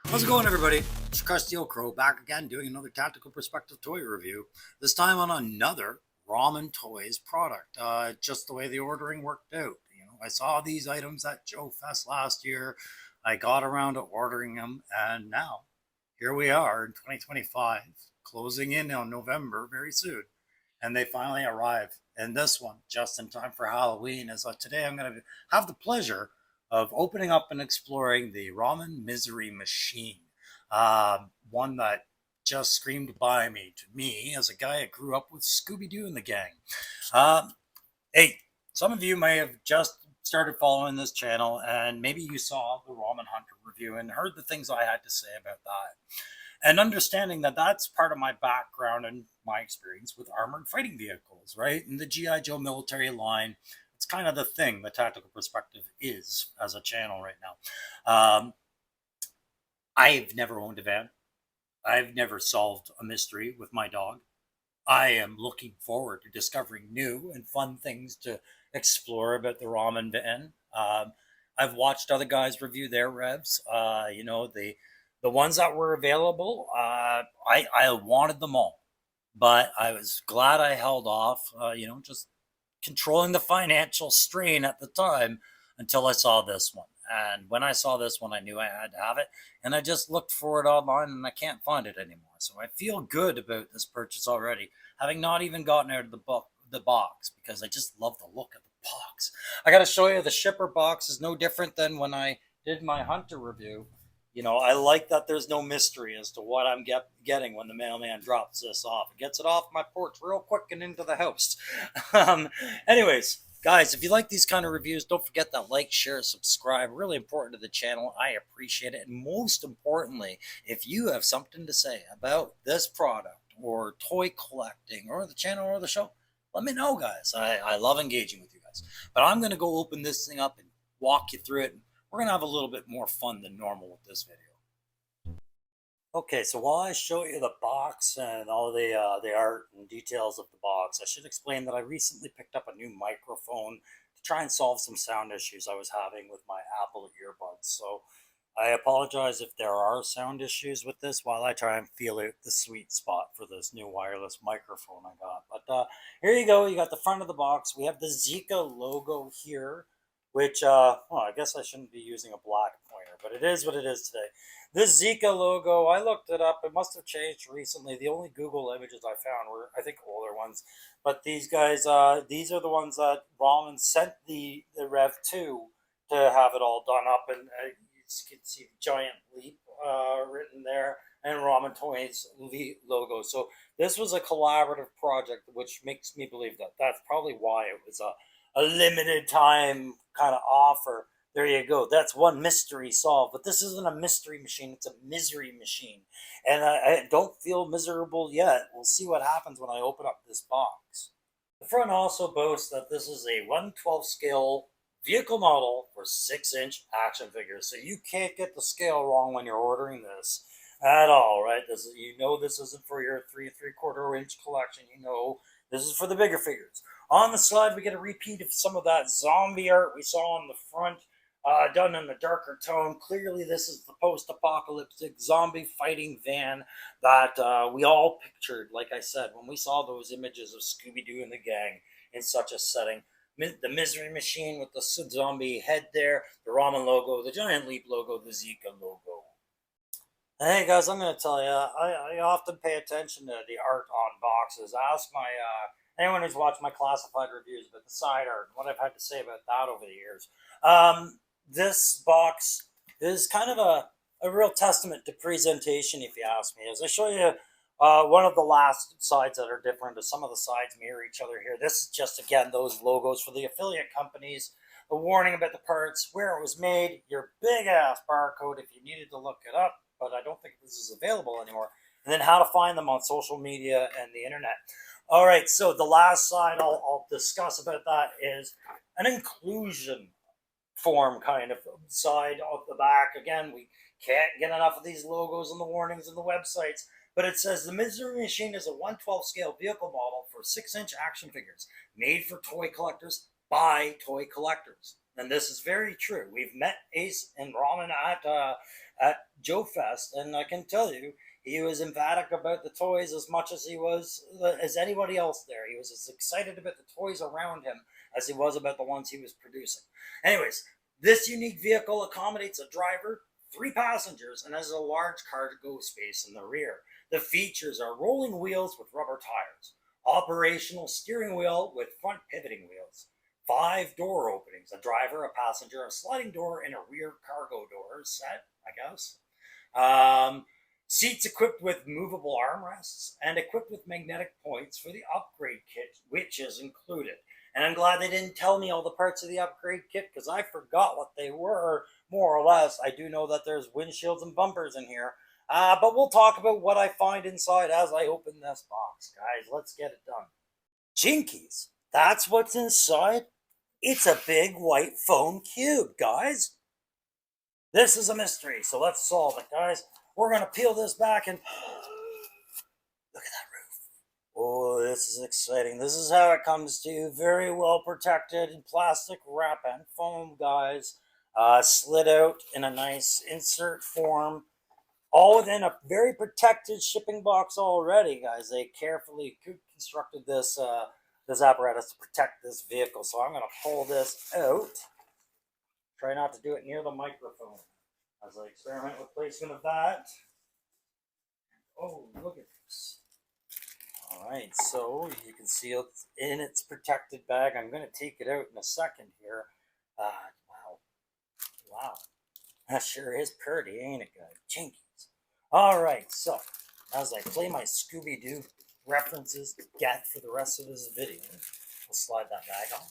How's it going, everybody? It's Krusty Old Crow back again doing another tactical perspective toy review. This time on another Ramen Toys product. Just the way the ordering worked out. I saw these items at Joe Fest last year. I got around to ordering them, and now here we are in 2025, closing in on November very soon, and they finally arrive. And this one, just in time for Halloween, is today I'm going to have the pleasure of opening up and exploring the Ramen Misery Machine. One that just screamed by me to me as a guy that grew up with Scooby Doo and the gang. Um, hey, some of you may have just started following this channel and maybe you saw the Ramen Hunter review and heard the things I had to say about that. And understanding that that's part of my background and my experience with armored fighting vehicles, right? And the G.I. Joe military line, it's kind of the thing the tactical perspective is as a channel right now. I've never owned a van. I've never solved a mystery with my dog. I am looking forward to discovering new and fun things to explore about the ramen van. I've watched other guys review their revs. The ones that were available. I wanted them all, but I was glad I held off. Just controlling the financial strain at the time until I saw this one. And when I saw this one, I knew I had to have it. And I just looked for it online and I can't find it anymore. So I feel good about this purchase already, having not even gotten out of the box, because I just love the look of the box. I got to show you, the shipper box is no different than when I did my Hunter review. I like that there's no mystery as to what I'm getting when the mailman drops this off. It gets it off my porch real quick and into the house. um, Anyways, guys, if you like these kind of reviews, don't forget that like, share, subscribe. Really important to the channel. I appreciate it. And most importantly, if you have something to say about this product or toy collecting or the channel or the show, let me know, guys. I love engaging with you guys. But I'm going to go open this thing up and walk you through it. We're going to have a little bit more fun than normal with this video. Okay, so while I show you the box and all the art and details of the box, I should explain that I recently picked up a new microphone to try and solve some sound issues I was having with my Apple earbuds. So I apologize if there are sound issues with this while I try and feel out the sweet spot for this new wireless microphone I got. But here you go. You got the front of the box. We have the Zika logo here, which, well, I guess I shouldn't be using a black pointer, but it is what it is today. This Zika logo, I looked it up. It must have changed recently. The only Google images I found were, I think, older ones. But these guys, these are the ones that Ramen sent the Rev to have it all done up. And you can see Giant Leap written there and Ramen Toy's logo. So this was a collaborative project, which makes me believe that that's probably why it was a limited time kind of offer. There you go. That's one mystery solved. But this isn't a mystery machine. It's a misery machine. And I don't feel miserable yet. We'll see what happens when I open up this box. The front also boasts that this is a 1/12 scale vehicle model for 6-inch action figures. So you can't get the scale wrong when you're ordering this at all, right? This isn't for your 3 3/4 inch collection. This is for the bigger figures. On the side, we get a repeat of some of that zombie art we saw on the front, done in a darker tone. Clearly, this is the post-apocalyptic zombie fighting van that we all pictured, like I said, when we saw those images of Scooby-Doo and the gang in such a setting. The Misery Machine with the zombie head there, the Ramen logo, the Giant Leap logo, the Zika logo. Hey guys, I'm going to tell you, I often pay attention to the art on boxes. Ask anyone who's watched my classified reviews about the side art and what I've had to say about that over the years. This box is kind of a real testament to presentation, if you ask me. As I show you one of the last sides that are different, as some of the sides mirror each other here. This is just, again, those logos for the affiliate companies, the warning about the parts, where it was made, your big-ass barcode if you needed to look it up, but I don't think this is available anymore, and then how to find them on social media and the internet. All right, so the last side I'll discuss about that is an inclusion form kind of side of the back. Again, we can't get enough of these logos and the warnings and the websites, but it says the Misery Machine is a 1/12 scale vehicle model for 6-inch action figures made for toy collectors by toy collectors. And this is very true. We've met Ace and Ramen at Joe Fest, and I can tell you, he was emphatic about the toys as much as he was as anybody else there. He was as excited about the toys around him as he was about the ones he was producing. Anyways, this unique vehicle accommodates a driver, three passengers, and has a large cargo space in the rear. The features are rolling wheels with rubber tires, operational steering wheel with front pivoting wheels, five door openings, a driver, a passenger, a sliding door, and a rear cargo door set, I guess. Seats equipped with movable armrests and equipped with magnetic points for the upgrade kit, which is included. And I'm glad they didn't tell me all the parts of the upgrade kit because I forgot what they were, more or less. I do know that there's windshields and bumpers in here. But we'll talk about what I find inside as I open this box, guys. Let's get it done. Jinkies, that's what's inside. It's a big white foam cube, guys. This is a mystery, so let's solve it, guys. We're going to peel this back and look at that roof. Oh, this is exciting. This is how it comes to you. Very well protected in plastic wrap and foam, guys. Slid out in a nice insert form. All within a very protected shipping box already, guys. They carefully constructed this this apparatus to protect this vehicle. So I'm going to pull this out. Try not to do it near the microphone as I experiment with placement of that. Oh, look at this. All right, so you can see it's in its protected bag. I'm going to take it out in a second here. Wow. That sure is pretty, ain't it, guys? Jinkies. All right, so as I play my Scooby-Doo references to get for the rest of this video, we'll slide that bag on.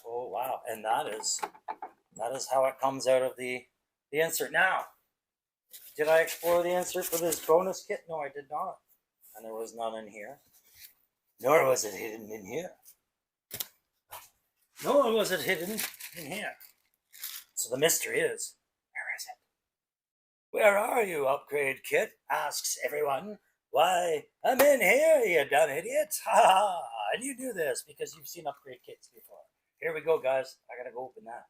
Oh, wow, and that is how it comes out of the insert. Now, did I explore the insert for this bonus kit? No, I did not. And there was none in here. Nor was it hidden in here. Nor was it hidden in here. So the mystery is, where is it? Where are you, upgrade kit? Asks everyone. Why, I'm in here, you dumb idiot. Ha ha. And you do this because you've seen upgrade kits before. Here we go, guys. I gotta go open that.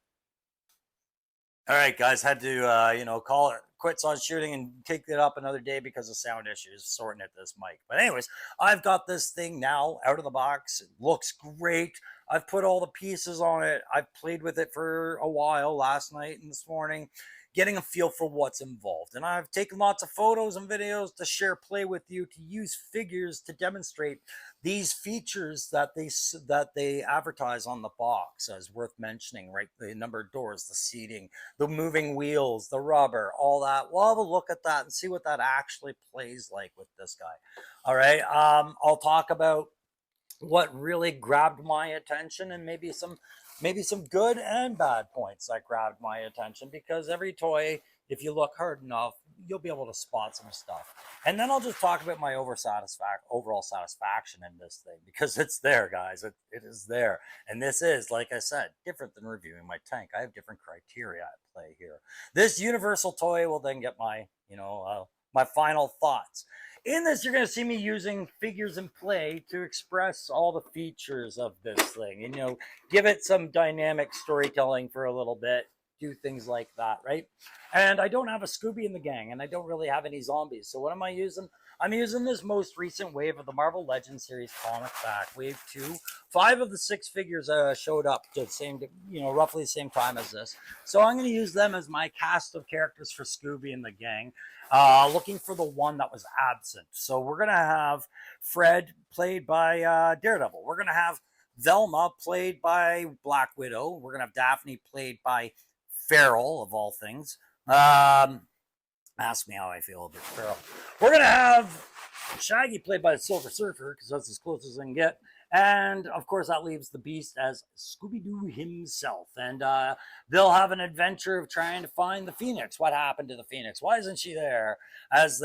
All right, guys, had to, call it quits on shooting and kick it up another day because of sound issues sorting at this mic. But anyways, I've got this thing now out of the box. It looks great. I've put all the pieces on it. I've played with it for a while last night and this morning, getting a feel for what's involved. And I've taken lots of photos and videos to share play with you, to use figures to demonstrate these features that they advertise on the box as worth mentioning, right? The number of doors, the seating, the moving wheels, the rubber, all that. We'll have a look at that and see what that actually plays like with this guy. All right. I'll talk about what really grabbed my attention and maybe some good and bad points that grabbed my attention, because every toy, if you look hard enough, you'll be able to spot some stuff. And then I'll just talk about my overall satisfaction in this thing, because it's there, guys. It is there. And this is, like I said, different than reviewing my tank. I have different criteria at play here. This universal toy will then get my, my final thoughts. In this, you're going to see me using figures in play to express all the features of this thing, and give it some dynamic storytelling for a little bit, do things like that, right? And I don't have a Scooby in the gang, and I don't really have any zombies. So what am I using? I'm using this most recent wave of the Marvel Legends series comic back, wave 2. 5 of the 6 figures showed up to the same, roughly the same time as this. So I'm going to use them as my cast of characters for Scooby and the gang. Looking for the one that was absent. So we're going to have Fred, played by Daredevil. We're going to have Velma, played by Black Widow. We're going to have Daphne, played by Farrell, of all things. Ask me how I feel about Farrell. We're going to have Shaggy, played by the Silver Surfer, because that's as close as I can get. And, of course, that leaves the Beast as Scooby-Doo himself. And they'll have an adventure of trying to find the Phoenix. What happened to the Phoenix? Why isn't she there? As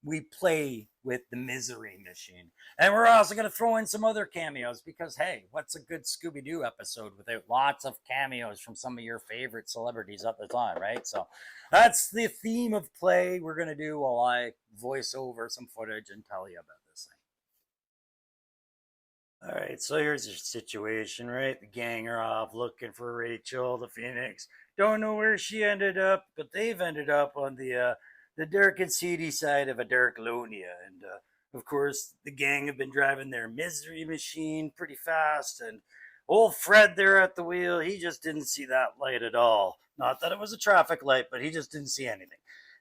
we play with the Misery Machine. And we're also going to throw in some other cameos, because, hey, what's a good Scooby-Doo episode without lots of cameos from some of your favorite celebrities at the time, right? So that's the theme of play we're going to do while I voice over some footage and tell you about All right, so here's your situation, right? The gang are off looking for Rachel, the Phoenix. Don't know where she ended up, but they've ended up on the dark and seedy side of a dark Lonia. And of course, the gang have been driving their misery machine pretty fast. And old Fred there at the wheel, he just didn't see that light at all. Not that it was a traffic light, but he just didn't see anything.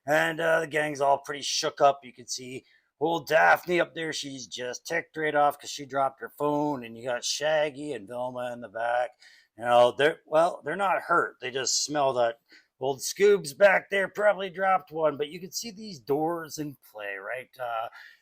And the gang's all pretty shook up. You can see old Daphne up there, she's just ticked right off because she dropped her phone, and you got Shaggy and Velma in the back. You know, they're not hurt. They just smell that old Scoob's back there probably dropped one, but you can see these doors in play, right?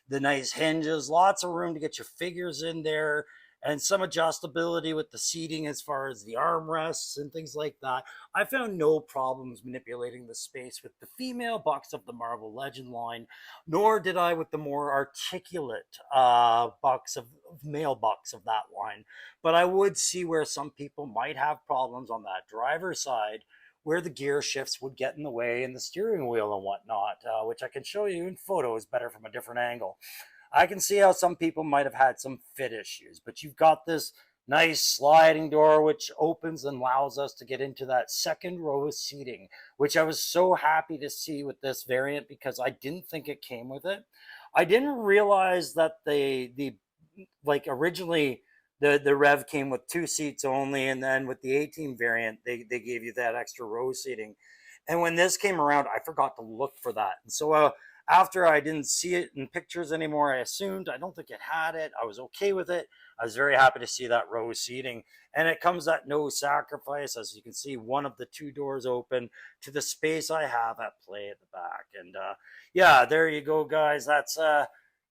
The nice hinges, lots of room to get your figures in there, and some adjustability with the seating as far as the armrests and things like that. I found no problems manipulating the space with the female bucks of the Marvel Legend line, nor did I with the more articulate bucks of male bucks of that line. But I would see where some people might have problems on that driver's side, where the gear shifts would get in the way and the steering wheel and whatnot, which I can show you in photos better from a different angle. I can see how some people might have had some fit issues, but you've got this nice sliding door which opens and allows us to get into that second row of seating, which I was so happy to see with this variant because I didn't think it came with it. I didn't realize that the like originally the Rev came with two seats only, and then with the 18 variant they gave you that extra row seating. And when this came around, I forgot to look for that. And so after I didn't see it in pictures anymore, I assumed. I don't think it had it. I was okay with it. I was very happy to see that row seating. And it comes at no sacrifice. As you can see, one of the two doors open to the space I have at play at the back. And yeah, there you go, guys. That's,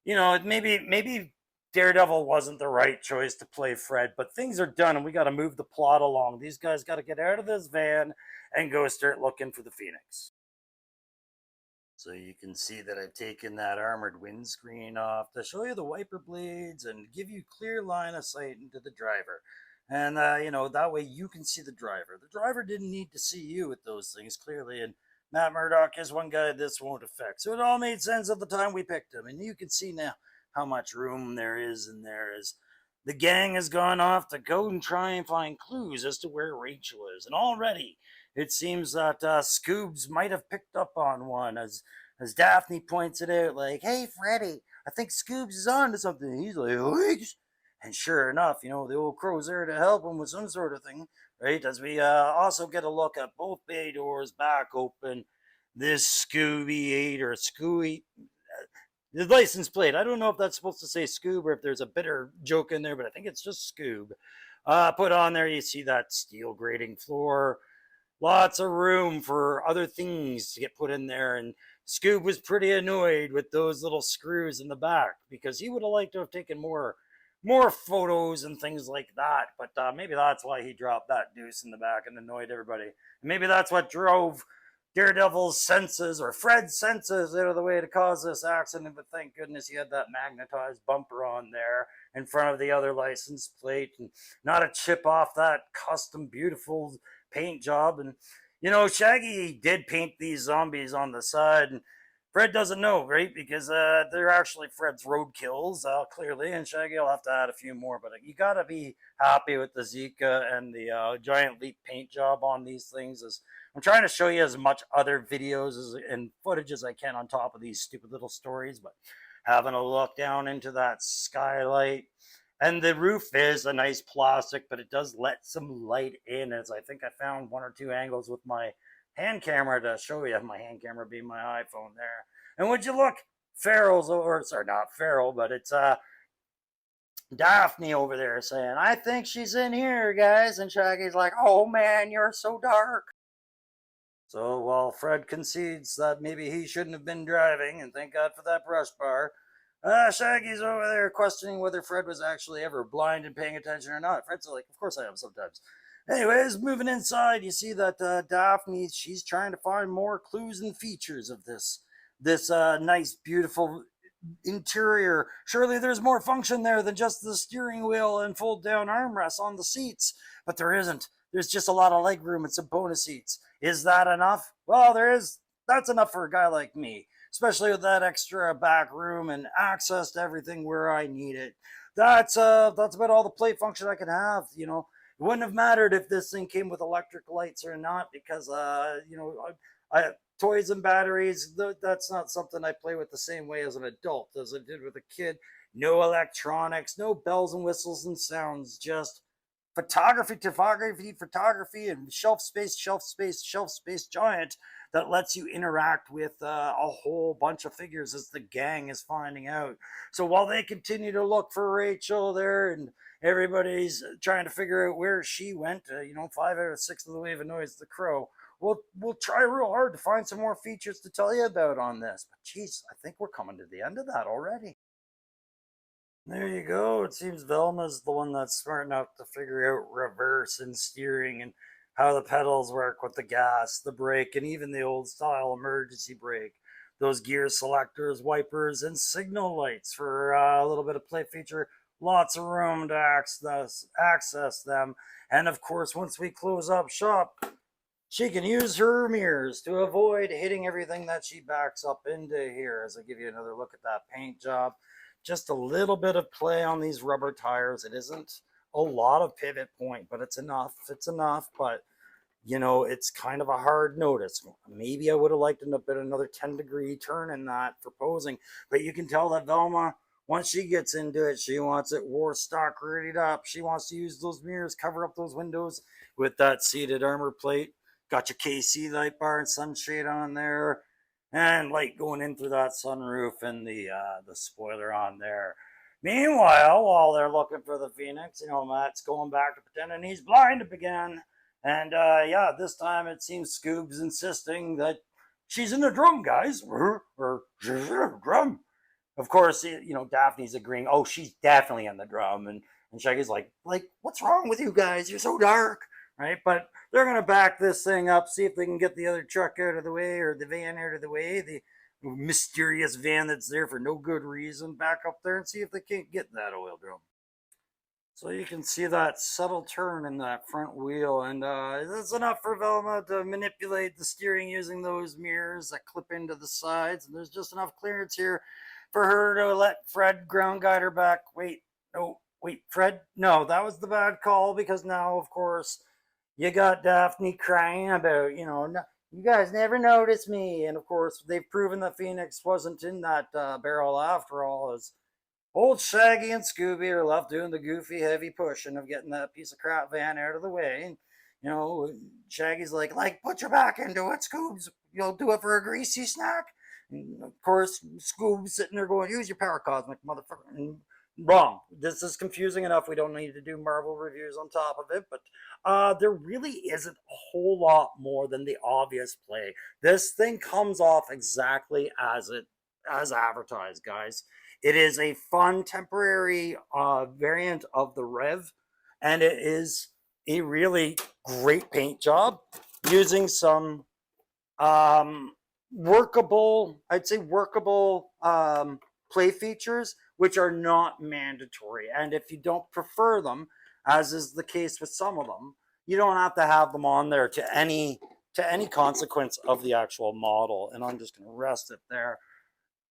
maybe Daredevil wasn't the right choice to play Fred, but things are done and we got to move the plot along. These guys got to get out of this van and go start looking for the Phoenix. So you can see that I've taken that armored windscreen off to show you the wiper blades and give you clear line of sight into the driver. And, that way you can see the driver. The driver didn't need to see you with those things, clearly. And Matt Murdock is one guy this won't affect. So it all made sense at the time we picked him. And you can see now how much room there is in there as the gang has gone off to go and try and find clues as to where Rachel is. And already it seems that Scoobs might have picked up on one as Daphne points it out, like, "Hey, Freddy, I think Scoobs is on to something." He's like, "What?" And sure enough, the old crow's there to help him with some sort of thing, right? As we also get a look at both bay doors back open. This Scooby 8 or Scooby, the license plate. I don't know if that's supposed to say Scoob or if there's a bitter joke in there, but I think it's just Scoob. Put on there, you see that steel grating floor. Lots of room for other things to get put in there. And Scoob was pretty annoyed with those little screws in the back because he would have liked to have taken more photos and things like that. But maybe that's why he dropped that deuce in the back and annoyed everybody. And maybe that's what drove Daredevil's senses or Fred's senses out of the way to cause this accident. But thank goodness he had that magnetized bumper on there in front of the other license plate and not a chip off that custom beautiful paint job. And Shaggy did paint these zombies on the side, and Fred doesn't know, right? Because they're actually Fred's roadkills, clearly, and Shaggy will have to add a few more. But you got to be happy with the Zika and the Giant Leap paint job on these things. As I'm trying to show you as much other videos and footage as I can on top of these stupid little stories, but having a look down into that skylight. And the roof is a nice plastic, but it does let some light in, as I think I found one or two angles with my hand camera to show you. My hand camera being my iPhone there. And would you look, Farrell's, or sorry, not Farrell, but it's Daphne over there saying, "I think she's in here, guys." And Shaggy's like, "Oh man, you're so dark." So while Fred concedes that maybe he shouldn't have been driving, and thank God for that brush bar, Shaggy's over there questioning whether Fred was actually ever blind and paying attention or not. Fred's like, "Of course I am sometimes." Anyways, moving inside, you see that Daphne, she's trying to find more clues and features of this nice, beautiful interior. Surely there's more function there than just the steering wheel and fold down armrests on the seats. But there isn't. There's just a lot of leg room and some bonus seats. Is that enough? Well, there is. That's enough for a guy like me, especially with that extra back room and access to everything where I need it. that's about all the play function I can have. It wouldn't have mattered if this thing came with electric lights or not, because toys and batteries, that's not something I play with the same way as an adult as I did with a kid. No electronics, no bells and whistles and sounds, just photography, and shelf space giant that lets you interact with a whole bunch of figures as the gang is finding out. So while they continue to look for Rachel there, and everybody's trying to figure out where she went, 5 out of 6 of the way of annoys the crow. We'll try real hard to find some more features to tell you about on this. But geez, I think we're coming to the end of that already. There you go. It seems Velma's the one that's smart enough to figure out reverse and steering and how the pedals work with the gas, the brake, and even the old style emergency brake. Those gear selectors, wipers, and signal lights for a little bit of play feature. Lots of room to access them. And of course, once we close up shop, she can use her mirrors to avoid hitting everything that she backs up into here. As I give you another look at that paint job, just a little bit of play on these rubber tires. It isn't a lot of pivot point, but it's enough. It's enough, but it's kind of a hard notice. Maybe I would have liked a bit another 10-degree turn in that for posing, but you can tell that Velma, once she gets into it, she wants it war stock readied up. She wants to use those mirrors, cover up those windows with that seated armor plate. Got your KC light bar and sunshade on there, and light going in through that sunroof, and the spoiler on there. Meanwhile, while they're looking for the Phoenix, Matt's going back to pretending he's blind again. And yeah, this time it seems Scoob's insisting that she's in the drum, guys. Or drum. Of course, Daphne's agreeing. Oh, she's definitely in the drum, and Shaggy's like, what's wrong with you guys? You're so dark, right? But they're gonna back this thing up, see if they can get the other truck out of the way, or the van out of the way, the mysterious van that's there for no good reason, back up there and see if they can't get that oil drum. So you can see that subtle turn in that front wheel, and that's enough for Velma to manipulate the steering using those mirrors that clip into the sides, and there's just enough clearance here for her to let Fred ground guide her back. Wait, Fred? No, that was the bad call, because now, of course, you got Daphne crying about, no, you guys never noticed me. And of course, they've proven that Phoenix wasn't in that barrel after all, as old Shaggy and Scooby are left doing the goofy, heavy pushing of getting that piece of crap van out of the way. And, Shaggy's like, put your back into it, Scoobs. You'll do it for a greasy snack. And of course, Scoob's sitting there going, use your power cosmic, motherfucker. And wrong. This is confusing enough. We don't need to do Marvel reviews on top of it, but there really isn't a whole lot more than the obvious play. This thing comes off exactly as advertised, guys. It is a fun temporary variant of the REV, and it is a really great paint job using some workable, I'd say workable play features, which are not mandatory. And if you don't prefer them, as is the case with some of them, you don't have to have them on there to any consequence of the actual model. And I'm just going to rest it there.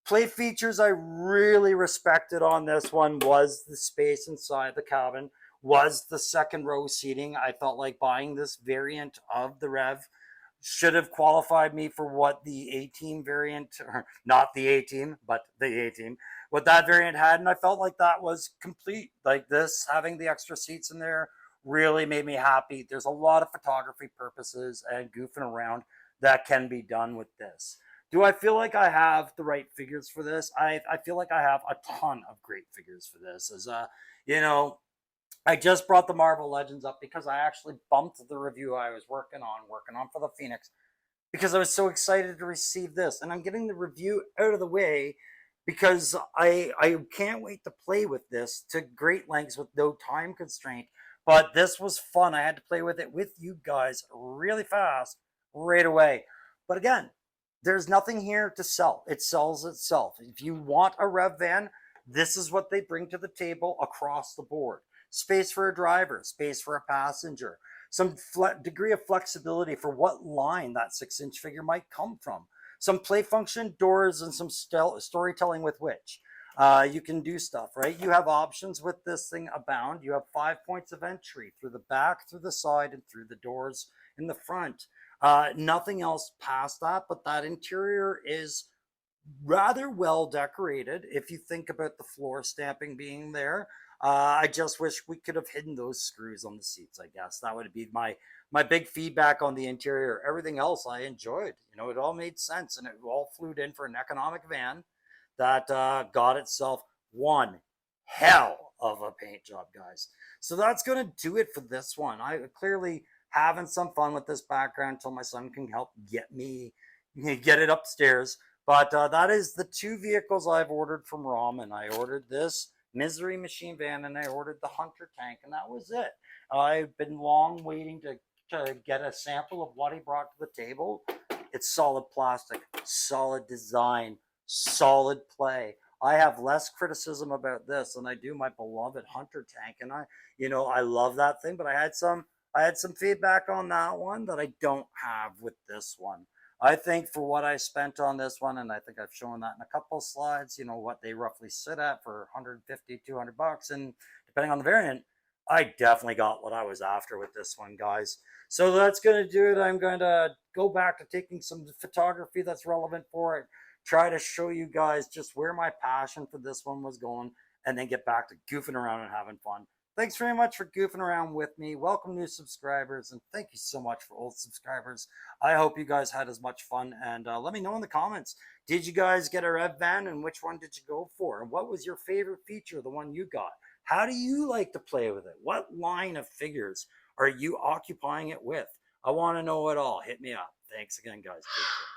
Play features I really respected on this one was the space inside the cabin, was the second row seating. I felt like buying this variant of the REV should have qualified me for what the A-Team variant, or not the A-Team, but the A-Team, what that variant had. And I felt like that was complete. Like this, having the extra seats in there really made me happy. There's a lot of photography purposes and goofing around that can be done with this. Do I feel like I have the right figures for this? I feel like I have a ton of great figures for this. As I just brought the Marvel Legends up because I actually bumped the review I was working on for the Phoenix, because I was so excited to receive this. And I'm getting the review out of the way because I can't wait to play with this to great lengths with no time constraint. But this was fun. I had to play with it with you guys really fast right away. But again, there's nothing here to sell. It sells itself. If you want a REV van, this is what they bring to the table across the board. Space for a driver, space for a passenger, some degree of flexibility for what line that 6-inch figure might come from, some play function, doors, and some storytelling with which. You can do stuff, right? You have options with this thing abound. You have 5 points of entry through the back, through the side, and through the doors in the front. Nothing else past that, but that interior is rather well decorated. If you think about the floor stamping being there, I just wish we could have hidden those screws on the seats. I guess that would be my big feedback on the interior. Everything else I enjoyed. You know, it all made sense, and it all flew in for an economic van that got itself one hell of a paint job, guys. So that's going to do it for this one. I clearly having some fun with this background until my son can help get it upstairs. But that is the two vehicles I've ordered from Ramen. I ordered this Misery Machine Van and I ordered the Hunter Tank, and that was it. I've been long waiting to get a sample of what he brought to the table. It's solid plastic, solid design, solid play. I have less criticism about this than I do my beloved Hunter Tank, and I love that thing. But I had some feedback on that one that I don't have with this one. I think for what I spent on this one, and I think I've shown that in a couple of slides, what they roughly sit at for 150, $200, and depending on the variant, I definitely got what I was after with this one, guys. So that's going to do it. I'm going to go back to taking some photography that's relevant for it, try to show you guys just where my passion for this one was going, and then get back to goofing around and having fun. Thanks very much for goofing around with me. Welcome new subscribers, and thank you so much for old subscribers. I hope you guys had as much fun, and let me know in the comments. Did you guys get a REV van, and which one did you go for? And what was your favorite feature, the one you got? How do you like to play with it? What line of figures are you occupying it with? I want to know it all. Hit me up. Thanks again, guys. Take care.